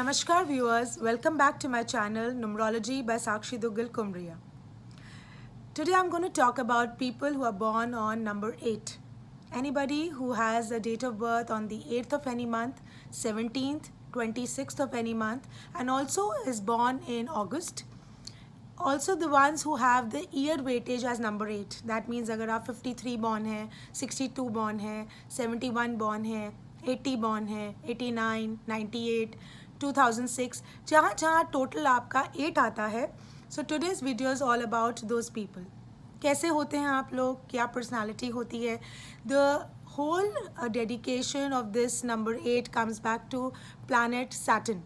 Namaskar viewers, welcome back to my channel Numerology by Sakshi Duggal Kumriya. Today I'm going to talk about people who are born on number 8. Anybody who has a date of birth on the 8th of any month, 17th, 26th of any month, and also is born in August. Also the ones who have the year weightage as number 8. That means अगर आप 53 born है, 62 born है, 71 born है, 80 born है, 89, 98, 2006, जहाँ जहाँ total आपका 8 आता है. So today's video is all about those people. कैसे होते हैं आप लोग, क्या पर्सनालिटी होती है. The whole dedication of this number 8 comes back to planet Saturn.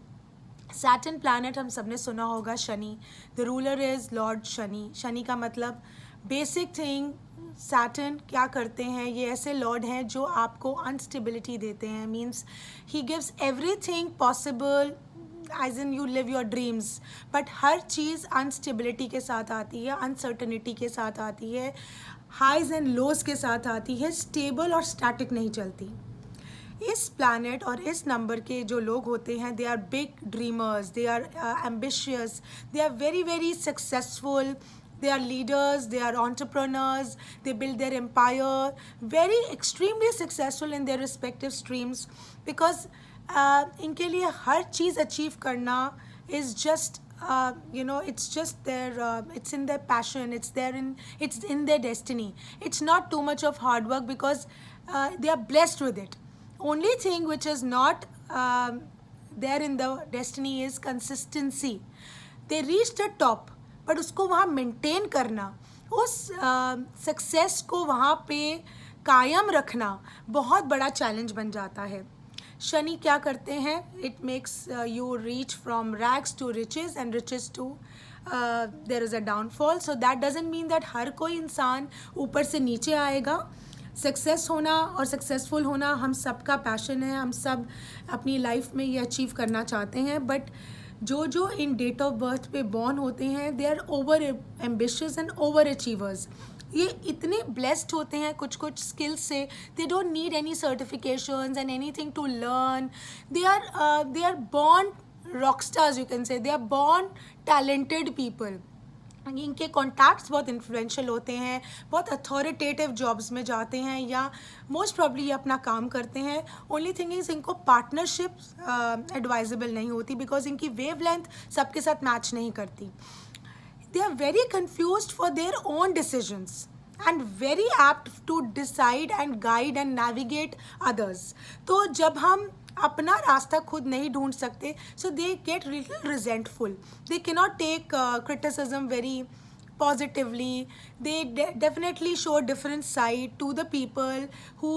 Saturn planet हम सब ने सुना होगा. Shani, the ruler is Lord Shani. Shani का मतलब बेसिक थिंग. सैटर्न क्या करते हैं, ये ऐसे लॉर्ड हैं जो आपको अनस्टेबिलिटी देते हैं. Means he gives everything possible as in you live your dreams, but हर चीज़ अनस्टेबिलिटी के साथ आती है, अनसर्टनिटी के साथ आती है, हाइज एंड लोज के साथ आती है. स्टेबल और स्टैटिक नहीं चलती. इस प्लैनेट और इस नंबर के जो लोग होते हैं, they are big dreamers, they are ambitious, they are very very successful, they are leaders, they are entrepreneurs, they build their empire, very extremely successful in their respective streams, because इनके लिए हर चीज़ achieve करना is just it's just their it's in their passion, it's in their destiny. It's not too much of hard work because they are blessed with it. Only thing which is not there in the destiny is consistency. They reach the top, but उसको वहाँ maintain करना, उस success को वहाँ पे कायम रखना बहुत बड़ा चैलेंज बन जाता है. शनि क्या करते हैं, it makes you reach from rags to riches and riches to there is a downfall. So that doesn't mean that हर कोई इंसान ऊपर से नीचे आएगा. सक्सेस होना और सक्सेसफुल होना हम सब का पैशन है, हम सब अपनी लाइफ में ये अचीव करना चाहते हैं. बट जो इन डेट ऑफ बर्थ पे बॉर्न होते हैं, they are over ambitious and over achievers. ये इतने ब्लेस्ड होते हैं कुछ कुछ स्किल्स से. They don't need any certifications and anything to learn. They are born rock stars, you can say. They are born talented people. इनके contacts बहुत influential होते हैं, बहुत अथॉरिटेटिव जॉब्स में जाते हैं या मोस्ट प्रॉब्ली ये अपना काम करते हैं. ओनली थिंग इज़ इनको पार्टनरशिप एडवाइजेबल नहीं होती बिकॉज इनकी वेवलेंथ सबके साथ मैच नहीं करती. They are very confused for their own decisions and very apt to decide and guide and navigate others. तो जब हम अपना रास्ता खुद नहीं ढूंढ सकते, so they get little resentful. They cannot take criticism very positively. They definitely show different side to the people who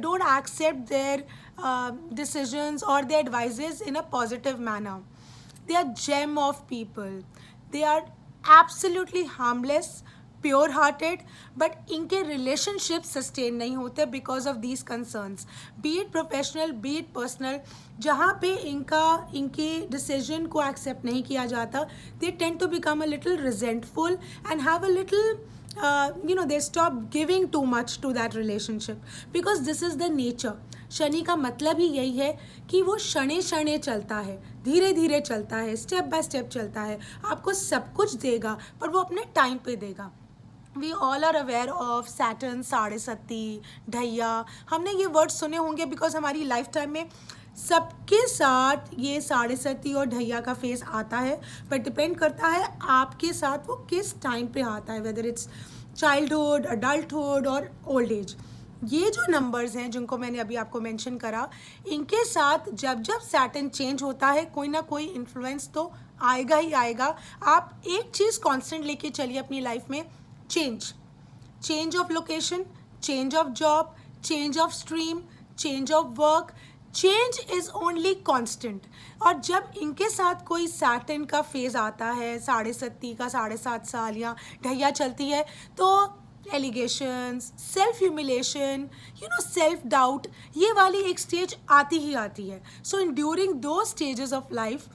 don't accept their decisions or their advices in a positive manner. They are gem of people. They are absolutely harmless, pure hearted, but इनके relationship sustain नहीं होते because of these concerns, be it professional be it personal. जहाँ पे इनके decision को accept नहीं किया जाता, they tend to become a little resentful and have a little they stop giving too much to that relationship because this is the nature. Shani का मतलब ही यही है कि वो शने शने चलता है, धीरे धीरे चलता है, स्टेप बाय स्टेप चलता है. आपको सब कुछ देगा पर वो अपने टाइम पे देगा. We all are aware of Saturn, Sade Sati, ढैया. हमने ये वर्ड सुने होंगे बिकॉज हमारी लाइफ टाइम में सबके साथ ये साढ़े सती और ढैया का फेस आता है. बट डिपेंड करता है आपके साथ वो किस टाइम पे आता है, वेदर इट्स चाइल्डहुड, अडल्टहुड और ओल्ड एज. ये जो नंबर्स हैं जिनको मैंने अभी आपको मेंशन करा, इनके साथ जब जब सैटर्न चेंज होता है कोई ना कोई इन्फ्लुएंस तो आएगा ही आएगा. आप एक चीज़ कांस्टेंट लेके चलिए अपनी लाइफ में, change of location, change of job, change of stream, change of work. Change is only constant. और जब इनके साथ कोई सैटर्न का फेज आता है, साढ़े सत्ती का 7.5 साल या ढैया चलती है, तो allegations, self humiliation, self doubt, ये वाली एक स्टेज आती ही आती है. सो इन ड्यूरिंग दो stages of life,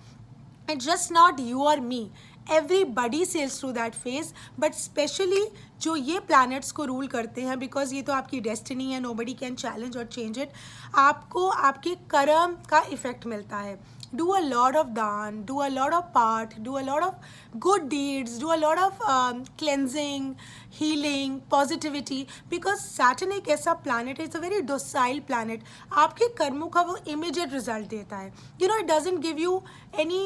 it's just not you और मी, everybody sails through that phase, but specially जो ये planets को रूल करते हैं, बिकॉज ये तो आपकी डेस्टिनी है, nobody can challenge or change it. आपको आपके कर्म का इफेक्ट मिलता है. do a lot of dan, do a lot of part, do a lot of good deeds, do a lot of cleansing, healing, positivity, because Saturn एक ऐसा planet है, it's a very docile planet. आपके कर्मों का वो immediate result देता है. You know, it doesn't give you any,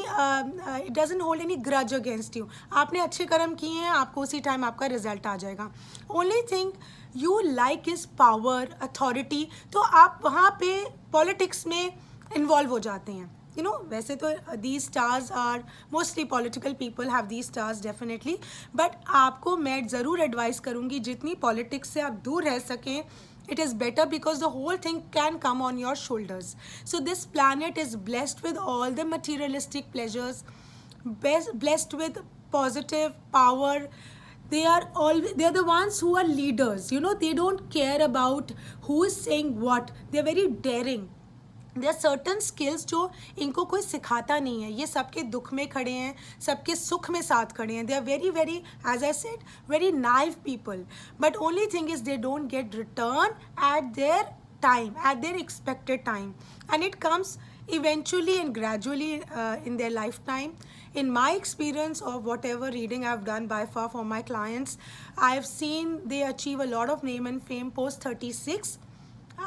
it doesn't hold any grudge against you. आपने अच्छे कर्म किए हैं, आपको उसी टाइम आपका रिजल्ट आ जाएगा. Only thing you like is power, authority. तो आप वहाँ पे पॉलिटिक्स में इन्वॉल्व हो जाते हैं. You know, वैसे तो these stars are mostly political people have these stars definitely, but आपको मैं ज़रूर एडवाइस करूँगी जितनी पॉलिटिक्स से आप दूर रह सकें, it is better because the whole thing can come on your shoulders. So this planet is blessed with all the materialistic pleasures, blessed with positive power. They are the ones who are leaders. You know, they don't care about who is saying what. They are very daring. There are certain skills जो इनको कोई सिखाता नहीं है. ये सबके दुख में खड़े हैं, सबके सुख में साथ खड़े हैं. They are very, very, as I said, very naive people. But only thing is they don't get return at their time, at their expected time. And it comes eventually and gradually in their lifetime. In my experience of whatever reading I've done by far for my clients, I've seen they achieve a lot of name and fame post 36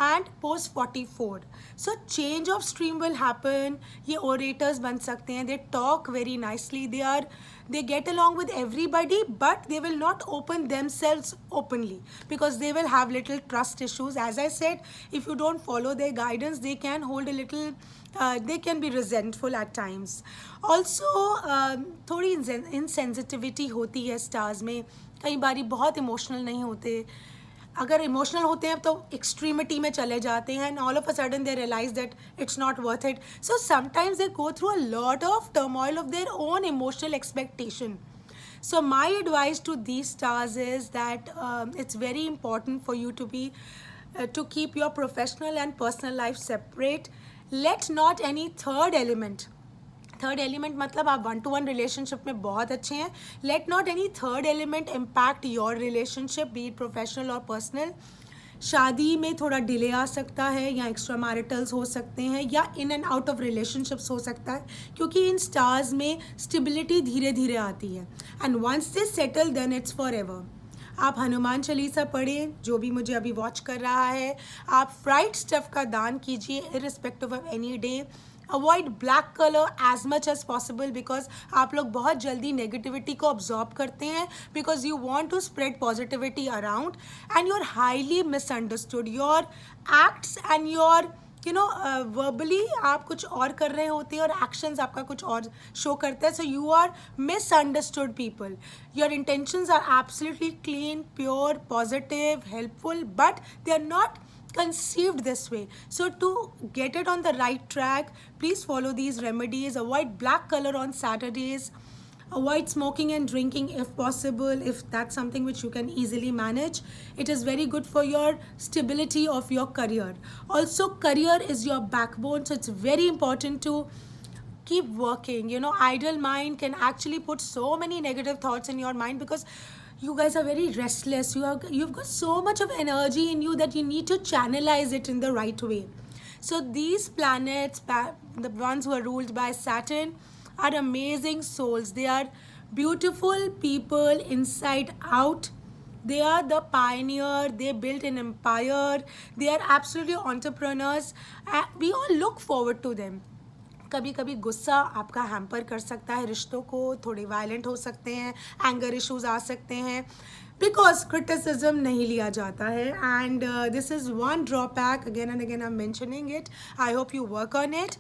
and post 44. So change of stream will happen. ये orators बन सकते हैं. They talk very nicely. They get along with everybody, but they will not open themselves openly because they will have little trust issues. As I said, if you don't follow their guidance, they can hold a little, they can be resentful at times. Also, थोड़ी insensitivity होती है stars में. कई बारी बहुत emotional नहीं होते. अगर इमोशनल होते हैं तो एक्सट्रीमिटी में चले जाते हैं and all of a sudden they realise that it's not worth it. So sometimes they go through a lot of turmoil of their own emotional expectation. So my advice to these stars is that it's very important for you to keep your professional and personal life separate. Let not any third element मतलब आप 1-to-1 relationship में बहुत अच्छे हैं. Let not any third element impact your relationship, B it professional और personal. शादी में थोड़ा डिले आ सकता है या एक्स्ट्रा मैरिटल्स हो सकते हैं या in and out of relationships हो सकता है क्योंकि इन स्टार्स में स्टेबिलिटी धीरे धीरे आती है and once they settle then it's forever. आप हनुमान चालीसा पढ़ें, जो भी मुझे अभी वॉच कर रहा है. आप फ्राइड स्टफ का दान कीजिए irrespective of any day. Avoid black colour as much as possible because आप लोग बहुत जल्दी नेगेटिविटी को ऑब्जॉर्व करते हैं because you want to spread positivity around and you are highly misunderstood. Your acts and your verbally आप कुछ और कर रहे होते हैं और एक्शंस आपका कुछ और शो करता है. So you are misunderstood people. Your intentions are absolutely clean, pure, positive, helpful, but they are not conceived this way. So to get it on the right track, please follow these remedies. Avoid black color on Saturdays. Avoid smoking and drinking if possible, if that's something which you can easily manage. It is very good for your stability of your career. Also, career is your backbone, so it's very important to keep working. You know, idle mind can actually put so many negative thoughts in your mind because you guys are very restless. You've got so much of energy in you that you need to channelize it in the right way. So these planets, the ones who are ruled by Saturn, are amazing souls. They are beautiful people inside out. They are the pioneer. They built an empire. They are absolutely entrepreneurs. We all look forward to them. कभी कभी गुस्सा आपका hamper कर सकता है रिश्तों को, थोड़े वायलेंट हो सकते हैं, एंगर इश्यूज आ सकते हैं बिकॉज क्रिटिसिज्म नहीं लिया जाता है and this is one drawback. Again and again I am mentioning it. I hope you work on it.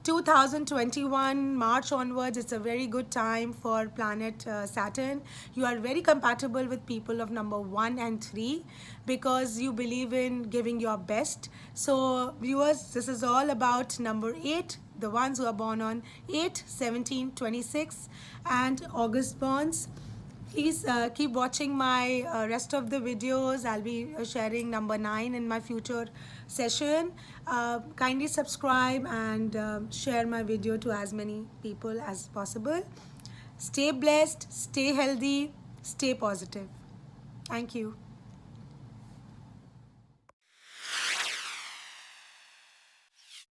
2021 March onwards, it's a very good time for planet Saturn. You are very compatible with people of number 1 and 3 because you believe in giving your best. So viewers, this is all about number 8, the ones who are born on 8, 17, 26 and August borns. Please keep watching my rest of the videos. I'll be sharing number 9 in my future session. Kindly subscribe and share my video to as many people as possible. Stay blessed, stay healthy, stay positive. Thank you.